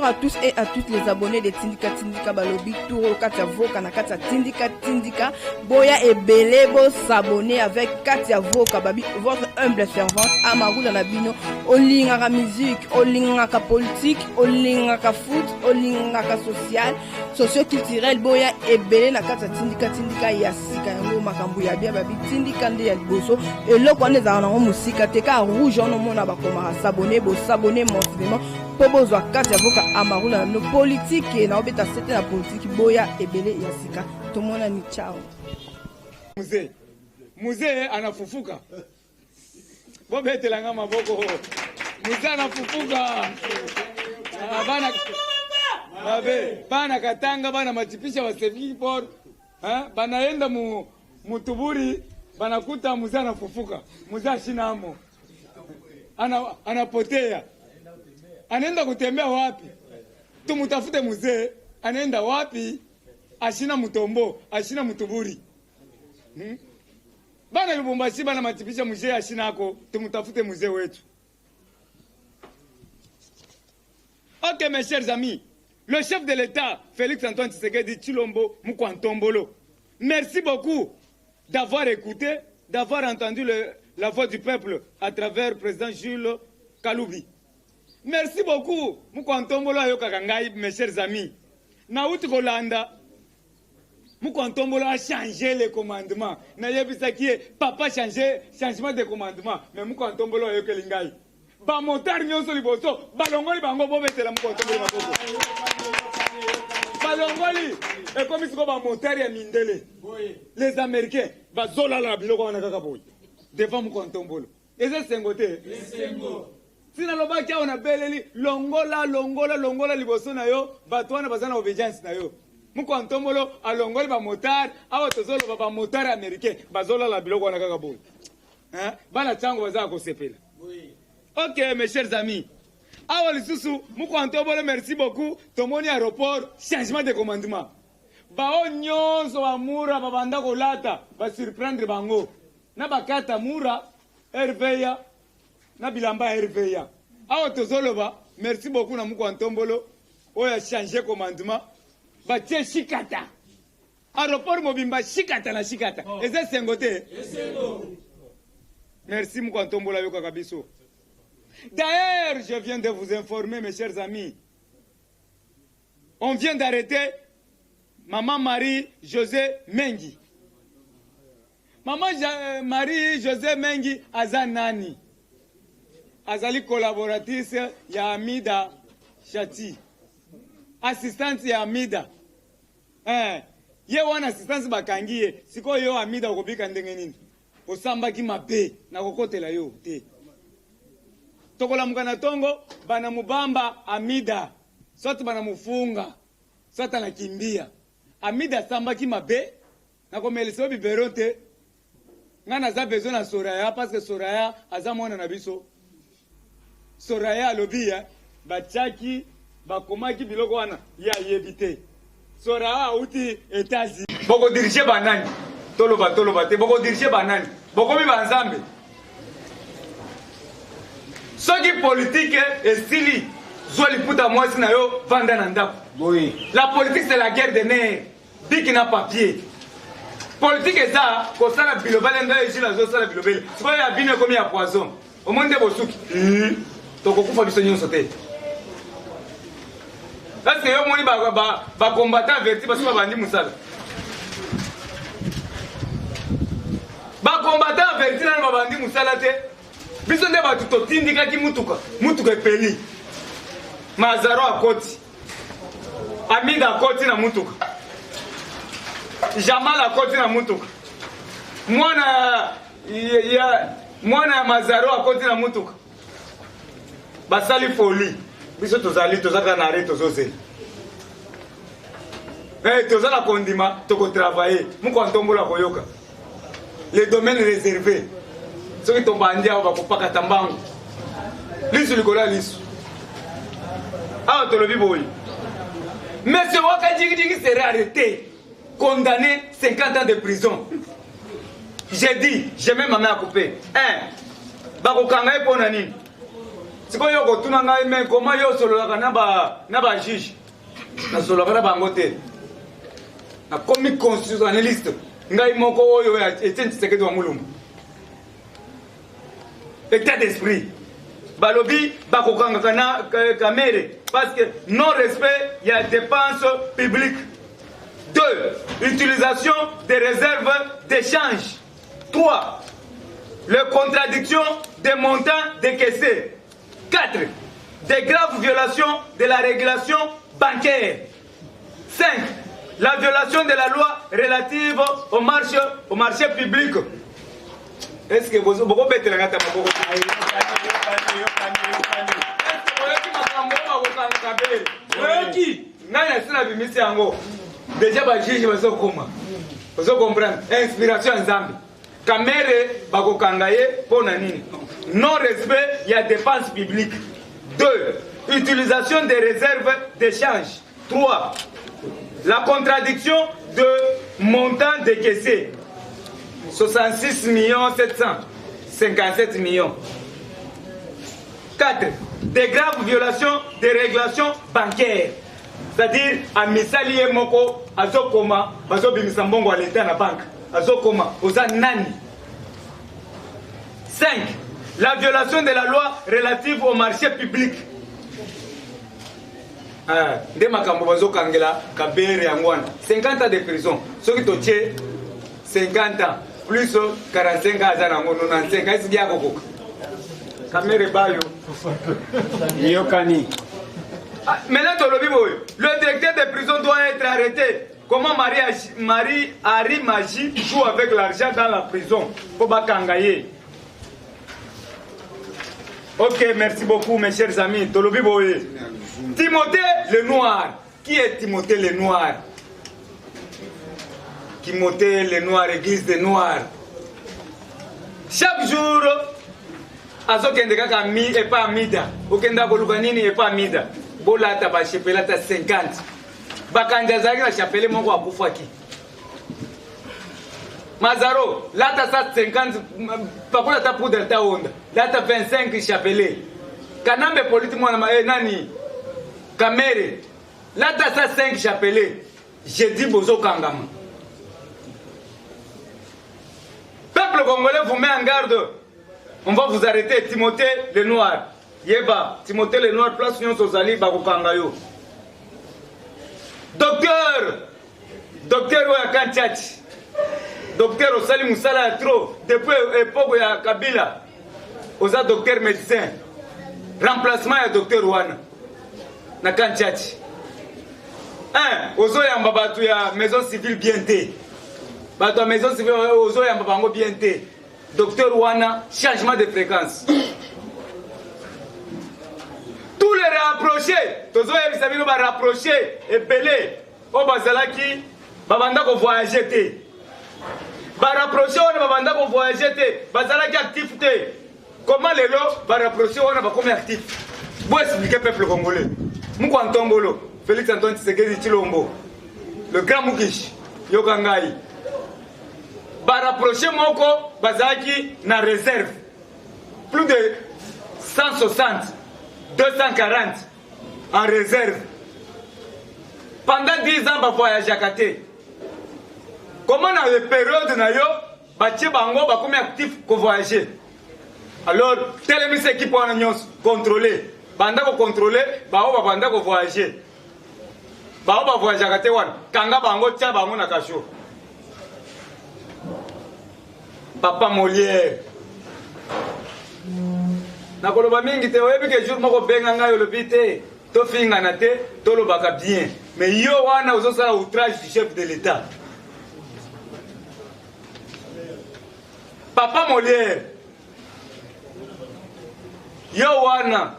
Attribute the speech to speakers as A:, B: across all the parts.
A: Bonjour à tous et à toutes les abonnés de Tindika Tindika Balobi Touro Katia Voka na Katia Tindika Tindika Boya et Belebo s'abonner avec Katia Voka Babi, votre humble servante Amarou dans la bino. Olingaka musique, olingaka politique, olingaka foot, olingaka social, socio-culturel. Boya et Belé na Katia Tindika Tindika Yasika yango makambu ya bia Babi Tindika nde ya liboso. Et là quand les arnaques musika teka rouge on mona bakoma s'abonner bo s'abonner mensuellement. Pobozwa Katia Voka Amarou na no politique na obeta c'était la politique boya ebele yasika tomona ni chao
B: Mzee anafufuka bobetela ngama boko mzee anafufuka bana Katanga bana matipisha wa Sevipor banaenda mutuburi banakuta mzee anafufuka mzee ashinamo anapotea. Anaenda kutembea wapi? Tumutafute mzee, anaenda wapi? Ashina mutombo, ashina mutuburi. Bana Lubumbashi bana matipisha mzee ashina ako, tumutafute mzee wetu. Ok mes chers amis, le chef de l'État, Félix Antoine Tshisekedi Tshilombo Mukwantombolo, merci beaucoup d'avoir écouté, d'avoir entendu la voix du peuple à travers le président Jules Kaloubi. Merci beaucoup. Mukwantombolo ayoka kangai, mes chers amis. Na uti Kolanda, Mukwantombolo a changé les commandements. Na yebisa qui est papa changement de commandement. Mais Mukwantombolo ayoka lingai. Ba motar nyonso liboso, balongoli bango bobetela Mukwantombolo maboko. Balongoli, et comme ils sont ba motar ya mindele. Les Américains, ba zola la biloko wana kaka boy. Devant Mukwantombolo. Et c'est sengote. Sina lobaki ona beleli longola liboso na yo batwana bazana obedience na yo Mukwantombolo alongoli ba motar awa tozolo ba motar américain bazola la biloko na kaka boy bana chango baza ko sepela. OK mes chers amis, awa lisusu Mukwantombolo merci beaucoup tomoni aéroport changement de commandement ba nyonso amura babanda kolata ba surprendre bango na bakata mura RVA na bilamba RVA. Awa tozoloba, merci beaucoup na Mukwantombolo, oya changer commandement, ba tie shikata. Aéroport mobimba shikata na shikata. Eze sengote. Merci Mukwantombolo yoka kabiso. D'ailleurs, je viens de vous informer mes chers amis. On vient d'arrêter Maman Marie-José Mengi. Maman Marie-José Mengi azanani. Azali collaboratrice ya Amida Shati. Assistante ya Amida. Ye wana assistance bakangiye. Siko yo Amida okobika ndenge nini. Osamba ki mabe na kokotela yo te. Tokola mukana tongo bana mubamba Amida. Sote bana mufunga. Sote anakimbia. Amida samba ki mabe na komelisa bibero te. Ngana za besoin na Soraya parce que Soraya azamona na biso. Soraya lobia bachaki bakomaki biloko wana ya yebite. Soraya uti etazi. Boko dirige banani. Toloba te boko dirige banani. Boko mi banzambe. Soki politique estili zoli puta mwasi na yo vanda na ndako. Oui. La politique c'est la guerre des nerfs. Biki na papier. Politique est ça, ko sala bilobale ndo ejila zo sala bilobale. Siko ya bino komi ya poison. Au monde bosuki. Tokokufa biso nyonso te. Parce que yo moni ba combattant averti parce que bandi musala. Ba combattant averti na bandi musala te. Biso nde ba tuto tindika ki mutuka peli. Mazaro akoti. Amida akoti na mutuka. Jamal akoti na mutuka. Mwana ya Mazaro akoti na mutuka. Basali folie. Biso tozali tozaka na arrêt tozozeli. Tozala kondima toko travailler. Mukwantombolo koyoka. Les domaines réservés. Ceux qui tombent en dia va kopaka tambangu. Lisu likola lisu. Ah tolobi boy. Mais ce Wakadjiki serait arrêté, condamné 50 ans de prison. J'ai dit, j'ai mis ma main à couper. Bakokanga pour nani. sikoyo kotuna ngai me comment yo sololaka na ba juge na sololaka na bango te na komi constitutionnaliste ngai moko oyo Etienne Tshisekedi wa Mulumbu état d'esprit balobi bakokanga na kamere parce que non respect il y a dépenses publiques. 2. Utilisation des réserves d'échange. 3. Les contradictions des montants décaissés. 4. Des graves violations de la régulation bancaire. 5. La violation de la loi relative au marché public. Est-ce que vous avez déjà ba juge bazo koma bazo comprendre inspiration nzambe kamere bako kangaye pona nini non respect ya dépenses publiques. 2. Utilisation des réserves d'échange. 3. La contradiction de montants décaissés 66 757 millions. 4. Des graves violations des régulations bancaires. C'est-à-dire, à misali moko azokoma bazo bimisa mbongo à l'état na banque azokoma oza nani. 5. La violation de la loi relative au marché public. Nde makambo bazo kangela kabere yangwana 50 ans de prison. Soki toche 50 ans plus 45 ans azana ngo 95 ans isi yako koka. Kamere bayo. Yokani. Maintenant, le directeur de prison doit être arrêté. Comment Marie Magie joue avec l'argent dans la prison pour Bakangaye. Ok, merci beaucoup mes chers amis. Timothée le Noir. Qui est Timothée le Noir? Timothée le Noir, église des Noirs. Chaque jour, Azokende kaka mi et pas mida. Okenda kolukanini et pas mida. Bolata ba chapelata 50. Bakanja zaki na chapele moko akufaki. Mazaro, lata sa 50 pakola ta poudre ta onda. Lata 25 chapele. Kanambe politi mwana nani? Kamere. Lata sa 5 chapele. J'ai dit bozo kangama. Peuple congolais vous met en garde. On va vous arrêter, Timothée le Noir. Yeba, Timothée le Noir, place Union Sosali, Bakokangayo. Docteur Oyakan Tchatch. Docteur Osali Moussala trop. Depuis l'époque de Kabila. Oza docteur médecin. Remplacement à docteur Wana. Nakan Tchatch. Ozo Yamba Batu ya maison civile bien té. Batu maison civile, Ozo Yamba Bango bien té. Docteur Wana, changement de fréquence. Tous les rapprochés, tous les amis va rapprocher et belé. Au Bazalaki, Babanda ko voyager té. Ba rapprocher on Babanda ko voyager té. Bazalaki actif té. Comment les lots va rapprocher on va comme actif. Vous expliquer peuple congolais. Mouko Antombolo, Félix Antoine Tshisekedi Tshilombo. Le grand Mukish, Yokangai. Va rapprocher Moko Bazaki na réserve. Plus de 160, 240 en réserve. Pendant 10 ans, va voyager à Kate. Comment dans les périodes, Baché Bango va comme actif pour voyager. Alors, telle mise équipe on a contrôler. Pendant qu'on contrôler, Bao va pendant qu'on voyager. Bao va voyager à Kate. Kanga Bango, Tia Bango na Kacho. Papa Molière. Nakoloba mingi te oyebi ke jour moko benga ngai olobi te to finga na te to lobaka bien mais yo wana ozosala outrage du chef de l'État. Papa Molière yo wana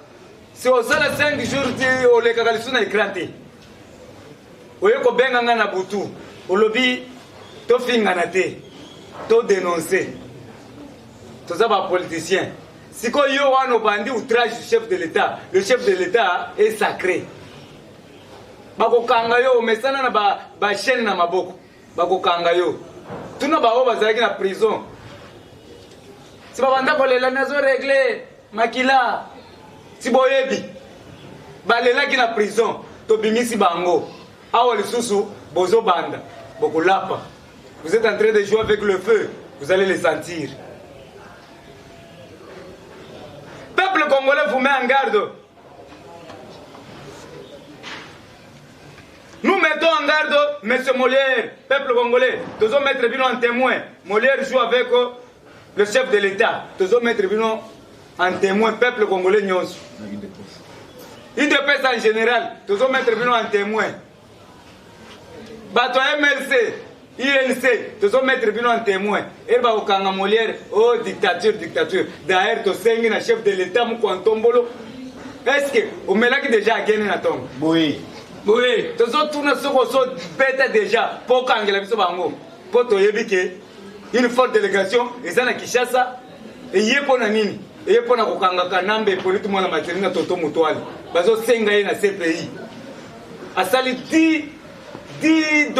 B: si osala 5 jours ti olekaka lisu na écran te oye ko benga ngai na butu olobi to finga na te to dénoncer toza ba politicien. Si ko yo wana bandi outrage du chef de l'État, le chef de l'État est sacré. Bako kanga yo mesana na ba chaîne na maboko. Bako kanga yo. Tuna ba o bazaki na prison. Si ba banda ko lela nazo régler makila. si boyebi balelaki na prison tobimisi bango awa lisusu bozobanda bokolapa. Vous êtes en train de jouer avec le feu, vous allez le sentir. Peuple congolais vous met en garde. Nous mettons en garde M. Molière, peuple congolais. Nous allons mettre Bino en témoin. Molière joue avec le chef de l'État. Nous allons mettre Bino en témoin, peuple congolais. Une de paix en général. Nous allons mettre Bino en témoin. Bato MLC, INC, nous allons mettre Bino en témoin. Et va au Kanga Molière, oh dictature, dictature. D'ailleurs, tu sais, le chef de l'État, Moukantombolo. Est-ce que vous m'avez déjà gagné la tombe?
C: Oui.
B: Oui, tous tourner sur le bête déjà pour quand il a vu ce bango. Pour te dire une forte délégation, ils sont à Kinshasa et il y a pour nani, et pour na kokanga kanambe pour tout le monde matériel na toto mutual. Bazo senga na CPI. Asali 10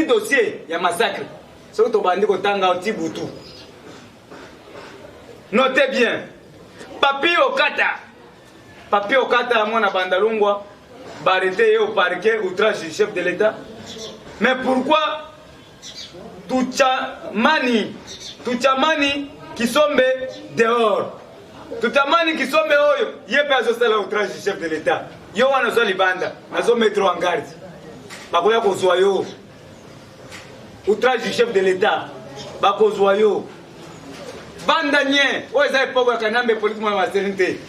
B: dossiers ya massacre. So to bandi ko tanga au Tibutu. Notez bien. Papi Okata mwana bandalungwa. Arrêté au parquet, outrage du chef de l'État. Mais pourquoi Tuchamani qui sombe dehors? Tuchamani qui sombe oyo, il pas à outrage du chef de l'État. Yo wana zo libanda, nazo mettre en garde. Bakoya ko zoyo. Outrage du chef de l'État. Bako zoyo. Banda nye, o eza epoko ya kanambe politiquement ma sérénité.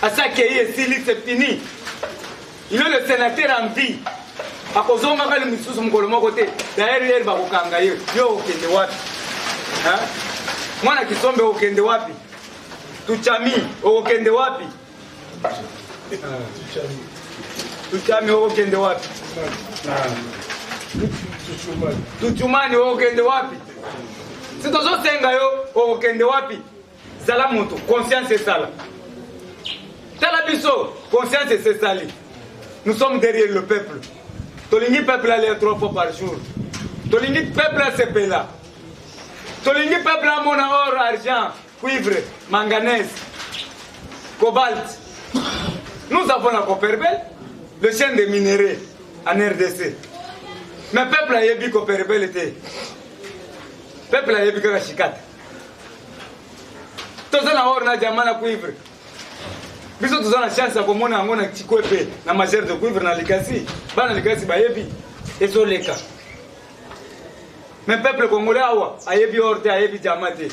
B: Asake yi c'est fini. Il est le sénateur en vie. A cause on va le monsieur sur mon côté. D'ailleurs, il va au Kangaye. Yo, okende wapi. Hein? Moi, na kisombe okende wapi. Tuchami, okende wapi. Tuchami, okende wapi. Tuchumani, okende wapi. Si tozo senga yo, okende wapi. Zala moto, conscience est sala. Talabiso, conscience est sali. Nous sommes derrière le peuple. Tolingi peuple allait 3 fois par jour. Tolingi peuple à Sepela. Tolingi peuple à mon or, argent, cuivre, manganèse, cobalt. Nous avons la Copperbel, le chien des minéraux en RDC. Mais peuple a yebi Copperbel était. Peuple a yebi Karachikat. Tous en or na diamant cuivre. Biso tuzana chance ya komona yango na Chikwepe na majeur de cuivre na Likasi. Bana Likasi bayebi ezoleka. Mais peuple congolais awa ayebi orte ayebi jamate.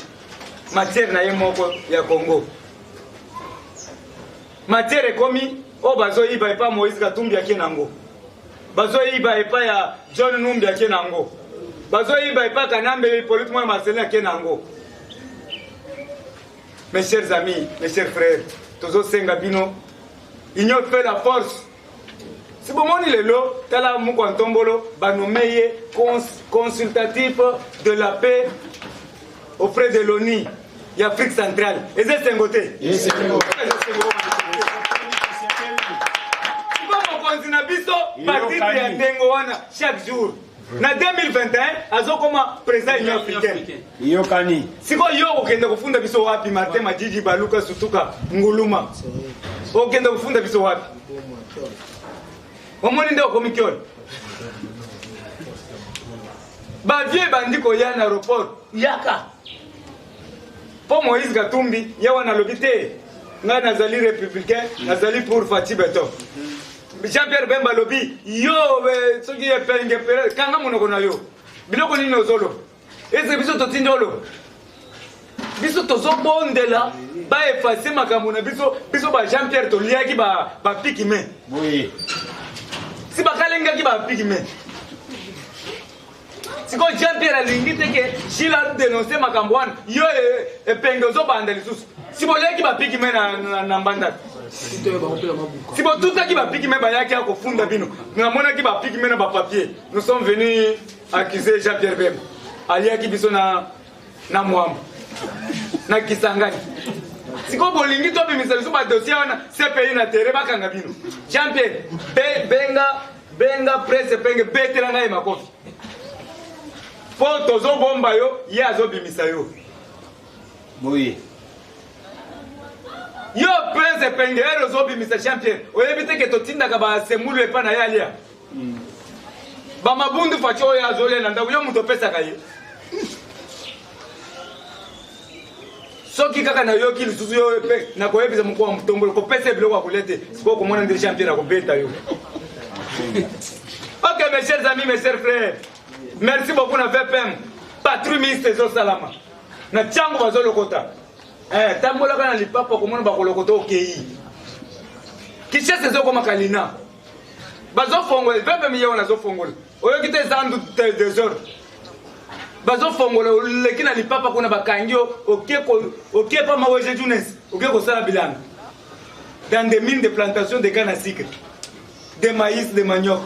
B: Matière na ye moko ya Congo. Matière komi o bazo iba epa Moïse Katumbi akenango. Bazo iba epa ya John Numbi akenango. Bazo iba epa Kanambe politiquement Marcelin akenango. Mes chers amis, mes chers frères, Tozo Sengabino, il fait la force. Si vous voulez le lot, Tala Moukantombolo, Banomeye, consultatif de la paix auprès de l'ONU et Afrique centrale. Et c'est Sengoté. Si vous voulez chaque jour. En 2021, azo koma président Union africaine.
C: Yokani.
B: Siko yo okende kufunda biso wapi Martin Majiji Baluka Sutuka Nguluma. Okende kufunda biso wapi? Omoni ndio komikion. Ba vie bandiko ya na aéroport yaka. Po Moïse Katumbi yawa na lobité. Nga nazali républicain, nazali pour Fati Beto. Jean-Pierre Bemba lobi yo soki ye penge pere kanga monoko na yo biloko nini ozolo eze biso totindolo biso tozobondela ba effacer makambo na biso ba Jean-Pierre toliaki ba piki me
C: Oui.
B: si bakalengaki ba piki me siko Jean-Pierre alingi teke shila dénoncer makambo wana yo epenge ozobanda lisusu si boleki ba piki me na mbanda si bon tout ça qui va piquer mes bayaki à confondre bino nous avons qui va piquer mes papiers nous sommes venus accuser Jean-Pierre Bem alia qui biso na mwamba na Kisangani siko bolingi to bimisa biso ba dossier wana CPI na terre bakanga bino Jean-Pierre benga presse penge betela ngai makofi photo zo bomba yo ya zo bimisa yo
C: Oui.
B: Yo prince pengere ozobi Mr. Champion. Oyebite ke totinda ka ba semulu epa na yalia. Ba mabundu facho ya zole na ndawo yo muto pesa kaye. Soki kaka na yo ki lisusu yo pe na koyebisa mukwa mtombolo ko pesa biloko akulete. Siko ko mona ndiri champion ko beta yo. Ok mes chers amis, mes chers frères. Merci beaucoup na VPM. Patrouille ministre zo salama. Na chango bazolo kota. Tambola kana lipapa ko mona ba kolokota okei. Kishese zo ko makalina. Bazo fongola, VPM yo na zo fongola. Oyo kite zandu désordre. Bazo fongola lekina lipapa kuna bakangio oké pas maweje jeunesse. Oké ko sala bilan. Dans des mines de plantation de canne à sucre. De maïs, de manioc.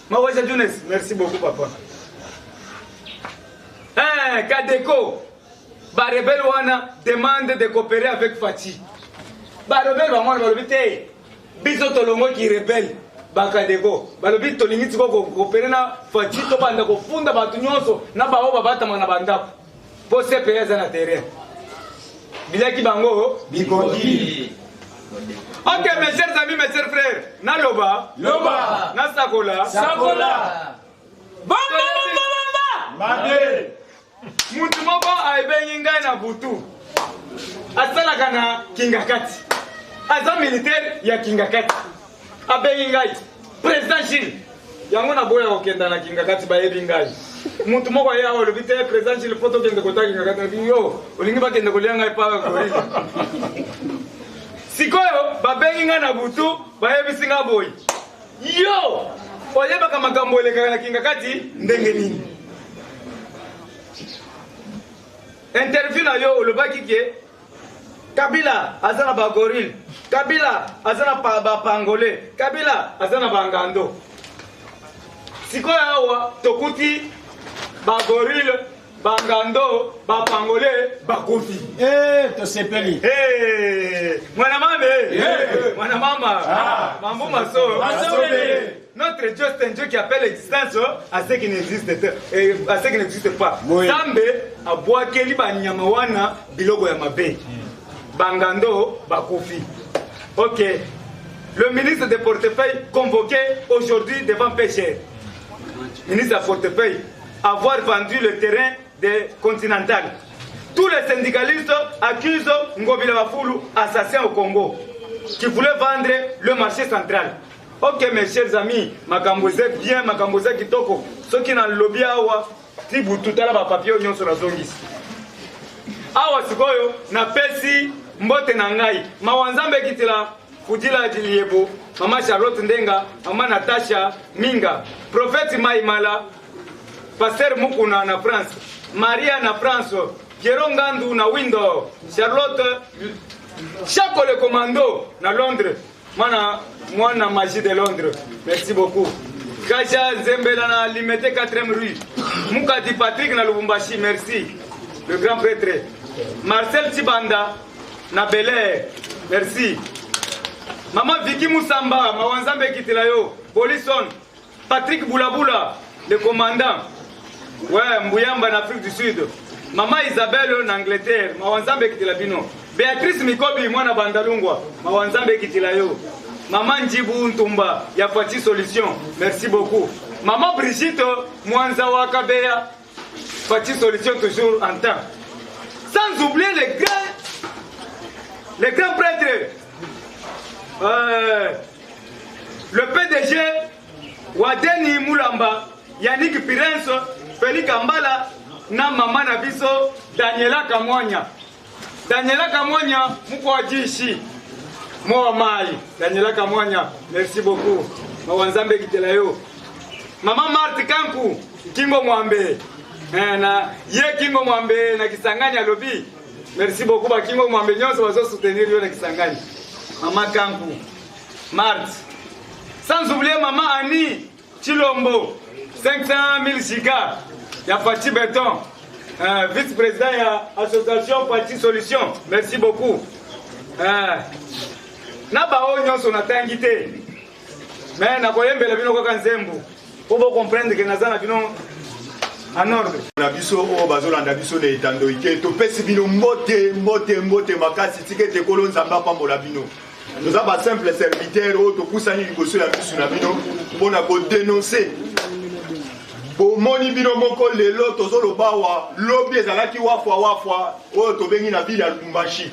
B: Maweje jeunesse, merci beaucoup papa. Kadeko. Barebel wana demande de coopérer avec Fati. Barebel va moi balobite. Biso tolongo ki rebelle. Bakadeko. Balobite tolingiti ko coopérer na Fati to banda ko funda batu nyonso na baoba batama na banda. Po se peza na terrain. Bilaki bango bikodi. Ok mes chers amis, mes chers frères. Na loba. Loba. Na sakola. Sakola. Bamba. Made. Mutu moko aibengi ngai na butu. Asalaka na kingakati. Aza militaire ya kingakati. Abengi ngai. President Chile. Yango na boya okenda na kingakati ba yebi ngai. Mutu moko ya olo bite President Chile poto kende kota kingakati. Yo, olingi ba kende kolia ngai pa gorili. Sikoyo babengi ngai na butu ba yebi singa boy. Yo! Oyeba kama makambo eleka na kingakati ndenge nini? Interview na yo olobaki ke Kabila azana ba goril, Kabila azana ba pangolais, Kabila azana ba ngando. Sikoya awa tokuti ba goril, ba ngando, ba pangolais, ba kofi.
C: To sepeli.
B: Mwana mame. Mwana mama. Mambo maso. Notre Dieu, c'est un Dieu qui appelle l'existence à ce qui n'existe pas. Sambe a boa keli ba nyama wana biloko ya mabe. Bangando bakofi. OK. Le ministre des portefeuilles convoqué aujourd'hui devant Pécher. Ministre des portefeuilles avoir vendu le terrain des Continental. Tous les syndicalistes accusent Ngobila Bafulu, assassin au Congo, qui voulait vendre le marché central. Ok mes chers amis, makamboze bien, makamboze kitoko. Ceux qui n'ont lobby awa, tibu tutala ba papier onyo sur la zongis. Awa sikoyo na pesi mbote na ngai. Mawanzambe kitila Fudila Jiliebo, Mama Charlotte Ndenga, Mama Natasha Minga, Prophète Maïmala, Pasteur Mukuna na France, Maria na France, Pierre Ngandu na Window, Charlotte Chaco le commando na Londres. Mwana magie de Londres. Merci beaucoup. Kaja Zembela na Limete 4e rue. Mukati Patrick na Lubumbashi. Merci. Le grand prêtre. Marcel Tibanda na Bel-Air. Merci. Maman Vicky Moussamba, Mawanzambe Kitilayo, Polison, Patrick Boulabula, le commandant. Ouais, Mbouyamba en Afrique du Sud. Maman Isabelle en Angleterre, Mawanzambe Kitilabino. Béatrice Mikobi, Mwana Bandalungwa, Mawanzambe Kitilayo. Maman Njibou Ntumba, Yapati Solution, merci beaucoup. Maman Brigitte, Mwanza Wakabeya, Fati Solution toujours en temps. Sans oublier les grands prêtres. Le PDG, Wadeni Moulamba, Yannick Pirens, Félix Ambala, na Mama Nabiso, Daniela Kamwanya. Daniela Kamwanya, Mukwajishi. Moi Mai, Daniela Kamwanya, merci beaucoup. Mawanzambe Kitelayo. Maman Marthe Kanku, Kingo Mwambe. Ye Kingo Mwambe na Kisangani à lobby. Merci beaucoup ba Kingo Mwambe nyonso bazo soutenir yo na Kisangani. Maman Kanku, Marthe. Sans oublier Maman Annie Chilombo, 500 000 gigas. Ya Fati Béton, vice-président de l'association Fati Solution. Merci beaucoup. Na bao nyonso na tangité. Mais na koyembela bino kwa nzembo. Pour comprendre que nazana bino En ordre.
C: Na biso o bazolanda biso na etando ike to pesi bino mbote makasi tike te kolo nzamba pambola bino. Nous avons un simple serviteur to kusani liboso ya biso na bino mpona ko dénoncer. Bo moni bino moko lelo tozoloba wa lobby ezalaki wafwa o to bengi na ville ya Lubumbashi.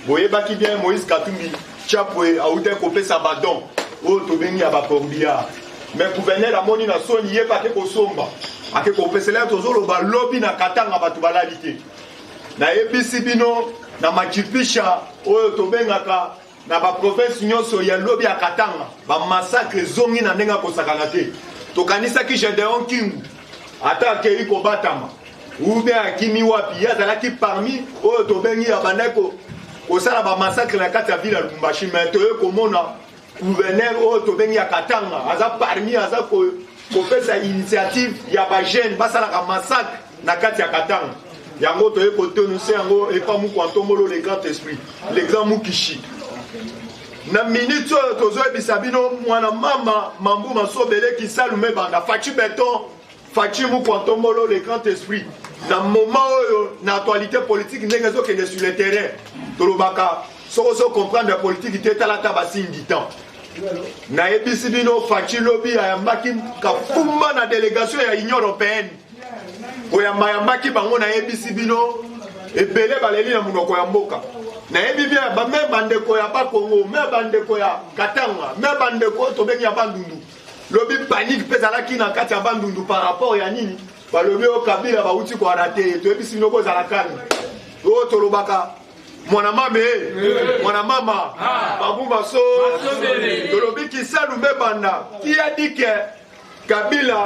C: Boyebaki bien Moïse Katumbi chapwe aute kopesa badon o to bengi ya bakombia. Mais gouverneur amoni na soni yeba ke kosomba. Ake kopesela tozoloba lobby na katanga batu balalite. Na ebisi bino na machipisha o to bengaka na ba province nyonso ya lobby ya katanga ba massacre zongi na ndenga kosakana te. Tokanisa ki Gedeon Kingu ata akei kobatama ube akimi wapi azalaki parmi oyo tobengi ya bandeko kosala ba massacre na kati ya ville ya Lubumbashi mais toye komona gouverneur oyo tobengi ya Katanga aza parmi aza kopesa initiative ya ba jeune basalaka massacre na kati ya Katanga yango toye kotenonse yango epa Mukwantombolo le grand esprit le grand Mukishi na minute oyo tozoyebisa bino mwana mama Mambu Masobele Kisalume banda Fachi Beton Fachi Mukwantombolo le grand esprit na moment oyo na actualité politique ndenge ezokende sur le terrain tolobaka soko comprendre la politique te talata basindi temps na ebisi bino Fachi lobby ayambaki kafumba na délégation ya Union européenne oyambayambaki bango na ebisi bino ebele baleli na munoko ya mboka na yebi bien ba même bandeko ya ba Congo même bandeko ya Katanga même bandeko to bengi ya Bandundu lobi panique pezalaki na kati ya Bandundu par rapport ya nini ba lobi o Kabila ba uti ko arate to yebi sino ko zala kan o to lobaka mwana mama babumba so to lobi Kisalume banda qui a dit que Kabila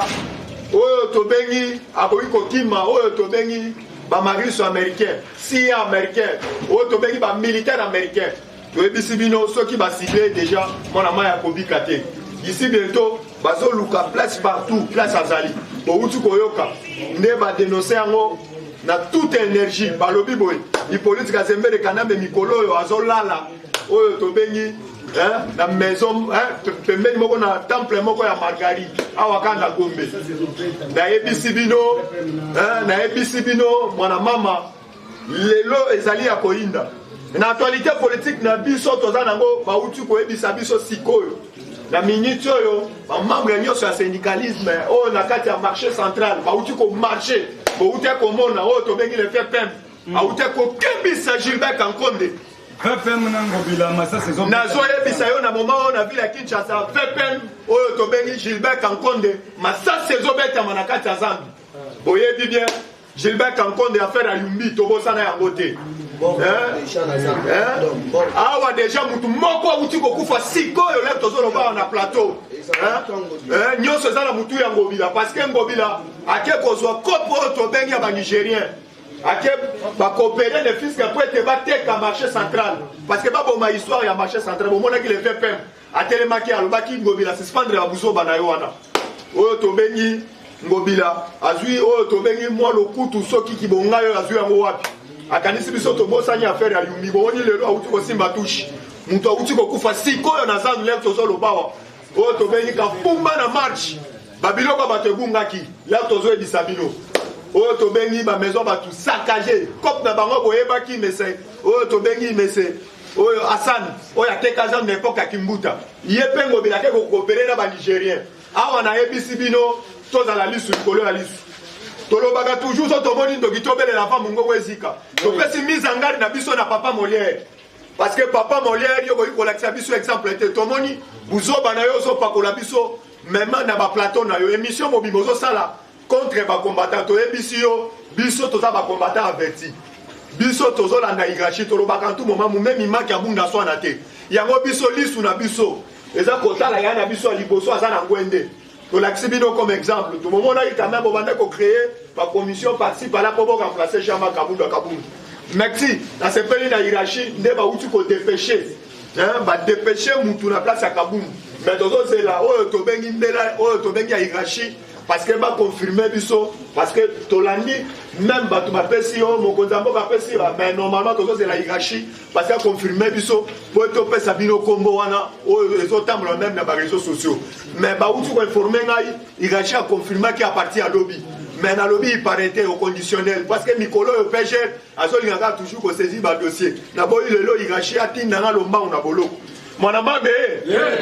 C: oyo to bengi aboyi ko kima oyo to bengi ba marius américain CIA américain o to bengi ba militaire américain to ebisi bino soki ba ciblé déjà mona maya kobika te ici bientôt bazo luka place partout place azali bo utu koyoka nde ba dénoncer yango na toute énergie ba lobi boy di politique azembele kanambe mikolo yo azolala oyo to bengi na maison pembeni moko na temple moko ya Marguerite awa kanda Gombe na ebisi bino mwana mama lelo ezali ya koinda na actualité politique na biso toza nango bauti koyebisa biso sikoyo na minute oyo ba membre nyonso ya syndicalisme oyo na kati ya marché central bauti ko marché bauti ko mona oyo to bengi le FPM auti ko kebisa Gilbert Kankonde nazoyebisa yo na moment oyo na ville ya Kinshasa VPN oyo tobengi Gilbert Kankonde masasi ezobetama na kati ya Zambi boyebi bien Gilbert Kankonde affaire ya Yumbi tobosana yango te awa deja mutu moko auti kokufa sikoyo le tozoloba na plateau nyonso eza na mutu ya Ngobila parce que Ngobila ake kozwa kopo oyo tobengi ya banigérien ake bakopere le fisc po ete bateka marché central parce que baboma histoire ya marché central bomonaki le VPM atelemaki alobaki Ngobila suspendre ya buzoba na yo wana oyo tobengi Ngobila azwi oyo tobengi mwa lokutu soki kibonga yo azwi yango wapi akanisi biso tobosani affaire ya Yumbi boni lelo auti kosimba touche mutu auti kokufa sikoyo na zandu leo tozolobawa oyo tobengi kafumba na marche babiloko bato ebungaki leo tozoyebisa bino oyo tobengi ba maison batu saccagé cop na bango boyebaki mese oyo tobengi mese oyo Hassan oyo ateka jambe n'époque ya Kimbuta yepe Ngobila ke kokopere na ba Nigérien awa na ebisi bino tozala lisu likolo ya lisu tolobaka toujours so tomoni ndoki tobelela fa mongo ezika topesi mise en garde na biso na papa Molière parce que papa Molière yo kolakisa biso exemple te tomoni buzoba na yo so pakola biso même na ba plateau na yo émission mobimbo zo sala contre ba combattant to ebisi yo biso toza ba combattant averti biso tozolanda hiérarchie tolobaka tout moment même imaki ya bunda so na te yango biso lisu na biso eza kotala ya na biso liboso aza na ngwende tolakisi bino comme exemple tout moment là quand même obanda ko créer ba commission participe là pour remplacer Jean-Marc Kabunda Kabunda merci na sepeli na hiérarchie nde ba uti ko dépêcher ba dépêcher mutu na place ya Kabunda mais tozo zela oyo tobengi ndela oyo tobengi ya hiérarchie parce que ba confirmer biso parce que tolandi même batu bapesi yo mokonza mboka pesi mais normalement tozo zela hiérarchie parce que confirmer biso pour to pesa bino kombo wana oyo ezotambola même na ba réseaux sociaux mais ba uti ko informer ngai hiérarchie a confirmer ki a partir à lobby mais na lobby il paraît au conditionnel parce que Mikolo au PG azoli ngaka toujours ko saisir ba dossier na boyi lelo irachi atinda na lomba na boloko mwana mabe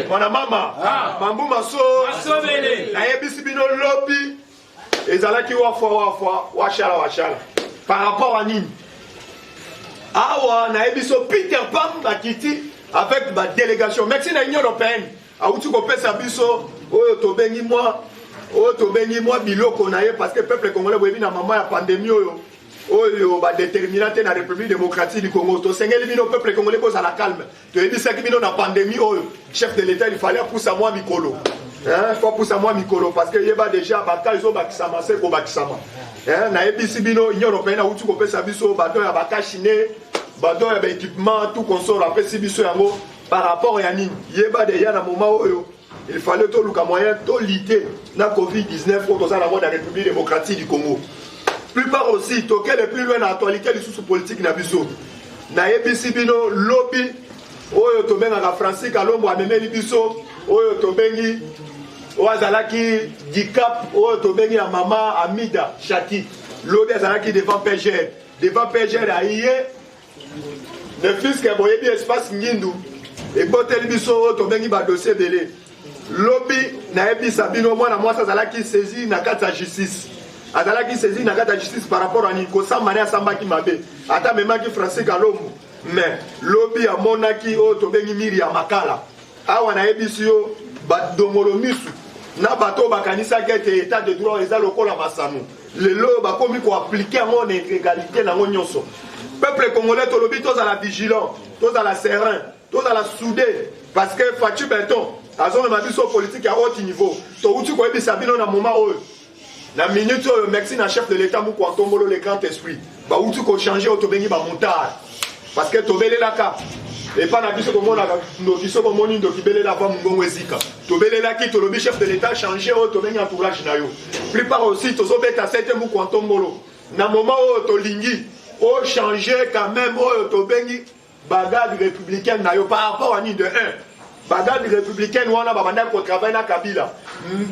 C: mwana mama mambu maso
D: asobele
C: na yebisi bino lobby ezalaki wa washala par rapport à nini awa na yebiso Peter Pan bakiti avec ma délégation merci na Union européenne auti ko pesa biso oyo tobengi moi biloko na ye parce que peuple congolais boyebi na mama ya pandémie oyo ba déterminante na République démocratique du Congo to sengeli bino peuple congolais boza la calme to yebisa ki bino na pandémie oyo chef de l'état il fallait pousser moi mikolo hein faut pousser moi mikolo parce que yeba déjà baka izo bakisama se ko bakisama hein na yebisi bino Union européenne auti ko pesa biso bato ya baka chine bato ya équipement tout consort apesi biso yango par rapport à nini yeba déjà na moment oyo il fallait tout le moyen de lutter na Covid-19 pour dans la République démocratique du Congo. Plupart aussi, toquer le plus loin dans l'actualité du sous-politique na biso. Na yebisi bino lobby oyo tobenga na Francis Kalombo amemeli biso oyo tobengi oazalaki dicap oyo tobengi ya mama Amida Chati. Lobby azalaki devant PGR aïe ne fils que boyebi espace ngindu et boteli biso oyo tobengi ba dossier belé. Lobby na yebisa bino mwana mwasi azalaki saisi na kati ya justice azalaki saisi na kati ya justice par rapport à Niko Sambane asambaki mabe ata memaki Francis Kalombo mais lobby amonaki oyo tobengi miri ya makala awa na yebisi yo badongolo misu na bato bakanisaki ete état de droit eza lokola masano lelo bakomi koaplike yango na égalité nango nyonso peuple congolais tolobi tozala vigilant tozala serein tozala soudé parce que Fatou Benton azon ma biso politique à haut niveau to uti ko ebisa bino na moment oyo na minute oyo merci na chef de l'état mu ko tombolo le grand esprit ba uti ko changer auto bengi ba montar parce que to belela ka et pas na biso ko mona ndo biso ko moni ndo kibelela va mungongo ezika to belela ki to lobi chef de l'état changer auto bengi entourage na yo prépare aussi to zo beta sete mu ko tombolo na moment oyo to lingi o changer quand même oyo to bengi bagade républicaine na yo par rapport à ni de 1 bagade républicaine wana babanda ko travailler na Kabila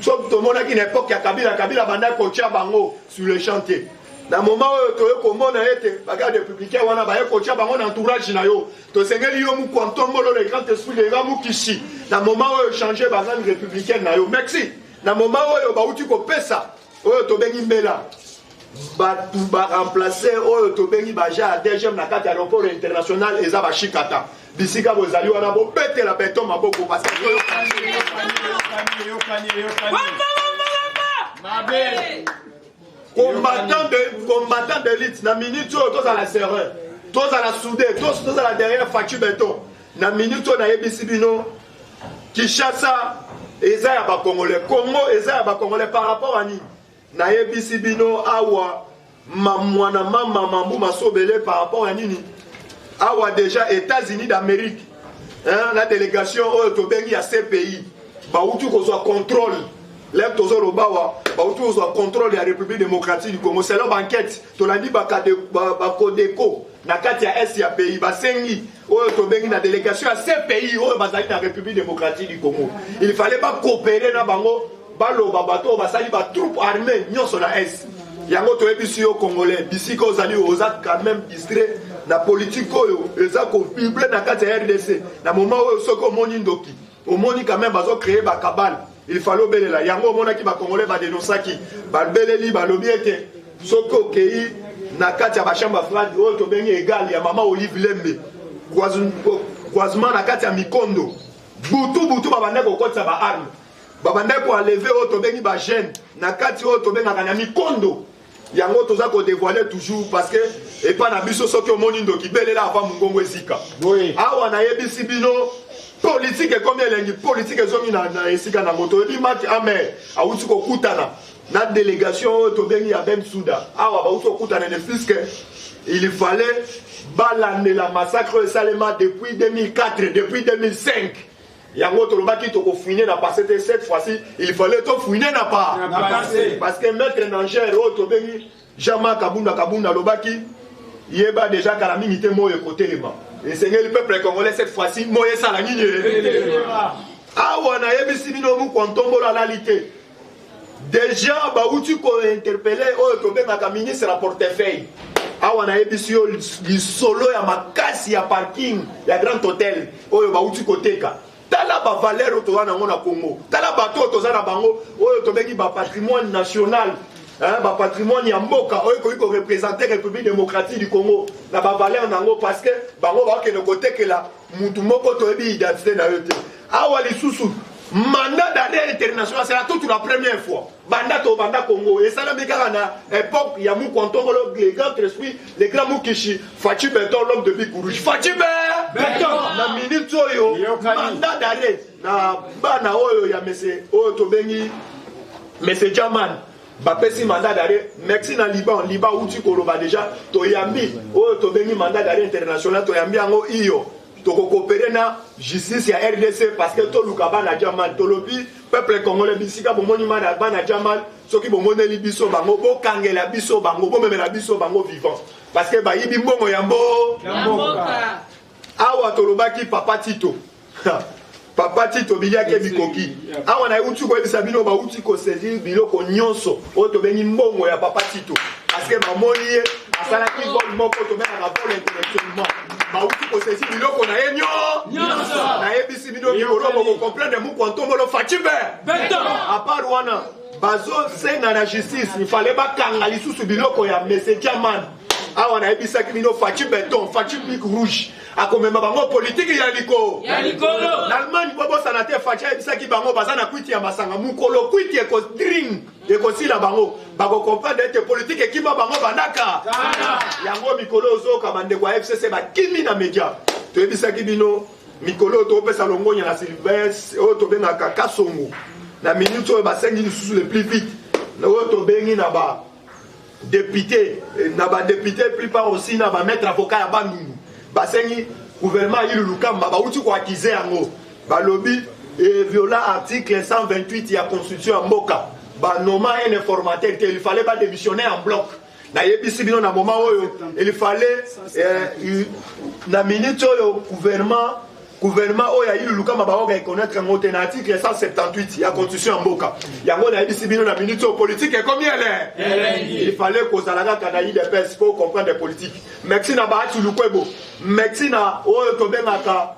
C: sauf to mona ki na époque ya Kabila banda ko tia bango sur le chantier na moment to ko mona ete bagade républicaine wana ba ko tia bango na entourage na yo to sengeli yo mu kontombolo le grand esprit de ramu kishi na moment changer bagade républicaine na yo merci na moment oyo ba uti ko pesa oyo to bengi mbela batu ba remplacer oyo to bengi baja deuxième na kati aéroport international eza ba shikata bisika bozali wana bo bete la beton maboko parce que combattant d'élite na minute oyo tozala serein tozala soudé tozala derrière Fatou Benton na minute oyo na yebisi bino Kinshasa eza ya ba Congolais Congo eza ya ba Congolais par rapport à ni na yebisi bino awa mwana mama mambu masobele par rapport à nini awa déjà États-Unis d'Amérique hein, la délégation oyo tobengi ya CPI ba utu kozwa contrôle lève tozo lobawa ba utu kozwa contrôle ya République démocratique du Congo c'est leur enquête to landi ba Kodeko na kati ya S ya pays ba sengi oyo tobengi na délégation ya CPI oyo bazali na République démocratique du Congo il fallait pas coopérer na bango baloba bato basali ba troupe armée nyonso na S yango toyebisi yo congolais bisika ozali oza quand même distrait na politique oyo eza ko fibre na kati ya RDC na moment oyo soko omoni ndoki omoni quand même bazo créer ba cabale il fallait obelela yango omonaki ba congolais ba dénonçaki ba beleli ba lobi ete soko kei na kati ya ba chambre froide oyo to bengi égal ya mama Olive Lembe croisement na kati ya Mikondo butu babande ko kotsa ba arme babande ko enlever oyo to bengi ba jeune na kati oyo to benga na Mikondo yango toza ko dévoiler toujours parce que et pas na biso soki omoni ndoki belela avant mungongo ezika awa na yebisi bino politique comme elengi politique ezongi na esika na moto ebi mati amer awuti ko kutana na délégation to bengi ya Ben Souda awa ba uti ko kutana ne puisque il fallait balander la massacre Salema depuis 2004 depuis 2005 yango tolobaki to ko fouiner na passé cette fois-ci il fallait to fouiner na pas parce que maître Nanger o to bengi Jama Kabunda lobaki yeba déjà kalamimité moyo côté lema et seigneur le peuple congolais cette fois-ci moye sala nini awa na yebisi bino mu kontombola lalité déjà bauti ko interpeller oyo tobengaka ministre ya portefeuille awa na yebisi yo lisolo ya makasi ya parking ya Grand Hotel oyo bauti koteka tala ba valeur oyo toza nango na Congo tala bato oyo toza na bango oyo tobengi ba patrimoine national ba patrimoine ya mboka oyo koki korepresente République démocratique du Congo na ba valeur nango parce que bango bakende kotekela mutu moko toyebi identité na yo te awa lisusu mandat d'arrêt international c'est la toute la première fois banda Congo et ça na bikaka na époque ya Mukontongolo les grands esprit les grands Mukishi Fachi Benton l'homme de Bikuruji Fachi Benton na minute oyo mandat d'arrêt na bana oyo ya monsieur oyo tobengi monsieur Jaman bapesi mandat d'arrêt merci na Liban uti koloba déjà toyambi oyo tobengi mandat d'arrêt international toyambi yango iyo toko coopérer na justice ya RDC parce que to lukaba na Jamal tolobi peuple congolais bisika bomoni mana bana Jamal soki bomoneli biso bango bokangela biso bango bomemela biso bango vivant parce que bayibi mbongo ya mboka awa tolobaki papa Tito papa Tito biliake bikoki awa na uti ko ebisa bino ba uti ko saisir biloko nyonso o to bengi mbongo ya papa Tito parce que bamoni ye asalaki vol moko to benga vol intellectuellement ba uti ko saisir biloko na ye nyonso na ebisi bino biloko ko comprendre mu Kontongolo Fachibe à part wana bazo senga na justice il fallait ba kanga lisusu biloko ya monsieur Diamant awa na ebisaki bino Fachi Benton Fachi Big Rouge akomema bango politique ya likolo l'Allemagne bobo sanate Fachi ebisaki bango baza na kwiti ya masanga mukolo kwiti eko string eko sila bango bako comprendre ete politique ekima bango banaka yango mikolo ozoka bandeko ya FCC bakimi na media to ebisaki bino mikolo to pesa longonya na Sylvestre oyo tobengaka Kasongo na minute oyo basengi lisusu le plus vite na oyo tobengi na ba député na ba député plupart aussi na ba maître avocat ya bandungu basengi gouvernement ilu lukamba ba uti ko accuser yango ba lobby viola article 128 ya constitution ya mboka ba noma un informateur il fallait pas démissionner en bloc na yebisi bino na moment oyo il fallait na minute oyo gouvernement oyo ilu lukamba ba oga connaître ngote na article 178 ya constitution ya mboka yango na yebisi bino na minute oyo politique et combien il fallait que ozalaka kanayi de pes pour comprendre des politiques merci na baati lukwebo merci na oyo tobengaka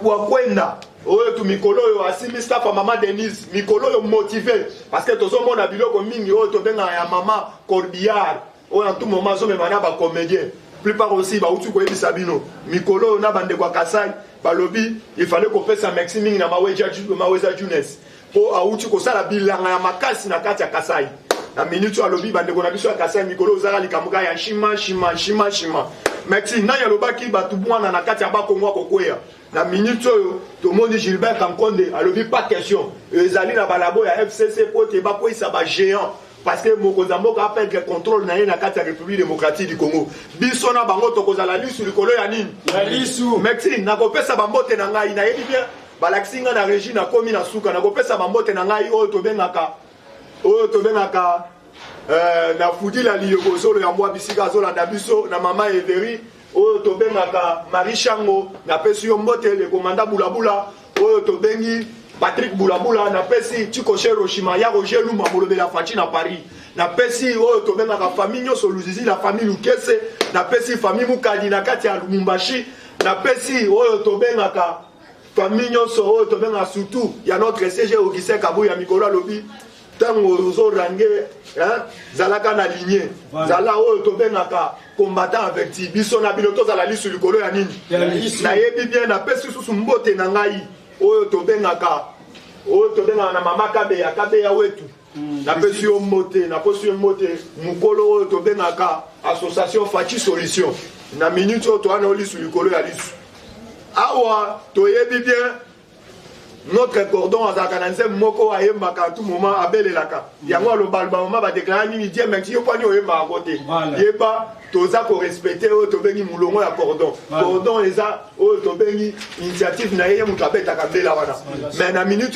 C: wakwenda oyo tu mikolo oyo asimi staff ya mama Denise mikolo oyo motivé parce que tozomona biloko mingi oyo tobenga ya mama Corbillard oyo en tout moment azomema na ba comédien plupart aussi ba utu koyebisa bino mikolo na bande kwa Kasai balobi il fallait qu'on fasse un maximum na maweza Junes po auti ko sala bilanga ya makasi na kati ya Kasai na minute alobi bande ko na biso ya Kasai mikolo zala likamuka ya shima merci na ya lobaki batu bwana na kati ya Bakongo kokwea na minute oyo to moni Gilbert Kankonde alobi pas question ezali na balabo ya FCC po te ba ko isa ba géant parce que Mokozamboka a perdre le contrôle na kati ya République démocratique du Congo biso na bango tokozala lisu likolo ya nini ya lisu merci nakopesa bambote na ngai na yebi bien balaksinga na régie na komi na suka nakopesa bambote na ngai oyo tobengaka na fudila liyoko solo ya mwa bisika azolanda biso na mama Everi oyo tobengaka Marie Chango na pesi yo mbote le commandant Bulabula oyo tobengi Patrick Bulabula na pesi Chikoche Roshima ya Roger Luma molobela Fachi na Paris na pesi oyo tobengaka famille nyoso Luzizi la famille Lukese na pesi famille Mukadi na kati ya Lumumbashi na pesi oyo tobengaka famille nyoso oyo tobengaka surtout ya notre CG Augustin Kabuya mikolo lobi tango zo range zalaka na lignée zala oyo tobengaka combattant avec ti biso na bino tozala lisu likolo ya nini na yebi bien na pesi susu mbote na ngai oyo tobengaka na mama Kabeya wetu na pesi yo mbote na posi yo mbote mukolo oyo tobengaka association Fachi Solution na minute oyo toana lisu likolo ya lisu awa toyebi bien notre cordon azaka na nzembo moko ayembaka à tout moment abelelaka yango alobalba mama ba déclarer nini die mec yo pani oyemba côté yeba toza ko respecter oyo tobengi mulongo ya cordon eza oyo tobengi initiative na ye mutu abetaka mbela wana mais na minute